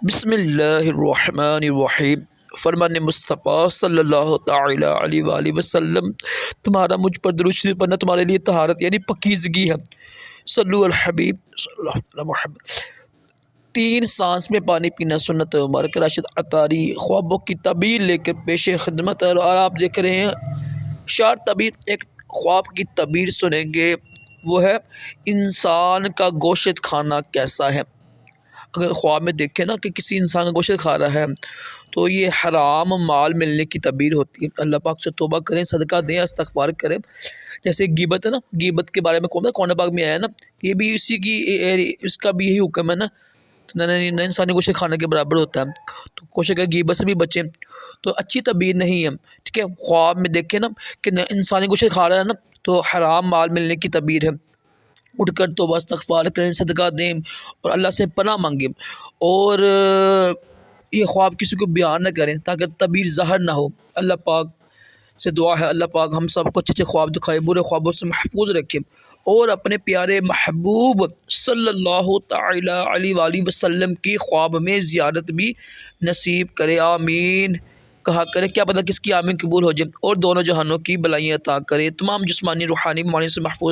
بسم اللہ الرحمن الرحیم۔ فرمان مصطفیٰ صلی اللہ تعالی علیہ وآلہ وسلم، تمہارا مجھ پر درود شریف پڑھنا تمہارے لیے طہارت یعنی پاکیزگی ہے۔ صلو علی الحبیب صلی اللہ علیہ محمد۔ 3 سانس میں پانی پینا سنت مبارک راشد عطاری خوابوں کی تعبیر لے کر پیش خدمت، اور آپ دیکھ رہے ہیں شارٹ تعبیر۔ ایک خواب کی تعبیر سنیں گے، وہ ہے انسان کا گوشت کھانا کیسا ہے۔ اگر خواب میں دیکھیں نا کہ کسی انسان کا گوشت کھا رہا ہے تو یہ حرام مال ملنے کی تعبیر ہوتی ہے۔ اللہ پاک سے توبہ کریں، صدقہ دیں، استغفار کریں۔ جیسے غیبت ہے نا، غیبت کے بارے میں قرآن پاک میں آیا ہے نا، یہ بھی اسی کی اس کا بھی یہی حکم ہے نا، نہ انسانی گوشت کھانے کے برابر ہوتا ہے، تو کوشش کریں غیبت سے بھی بچیں۔ تو اچھی تعبیر نہیں ہے، ٹھیک ہے۔ خواب میں دیکھیں نا کہ انسانی گوشت کھا رہا ہے نا تو حرام مال ملنے کی تعبیر ہے۔ اٹھ کر توبہ استغفار کریں، صدقہ دیں اور اللہ سے پناہ مانگیں، اور یہ خواب کسی کو بیان نہ کریں تاکہ تعبیر ظاہر نہ ہو۔ اللہ پاک سے دعا ہے اللہ پاک ہم سب کو اچھے اچھے خواب دکھائے، برے خوابوں سے محفوظ رکھے، اور اپنے پیارے محبوب صلی اللہ تعالی علیہ وآلہ وسلم کی خواب میں زیارت بھی نصیب کرے، آمین کہا کرے۔ کیا پتہ کس کی آمین قبول ہو جائے، اور دونوں جہانوں کی بلائیں عطا کرے، تمام جسمانی روحانی بیماریوں سے محفوظ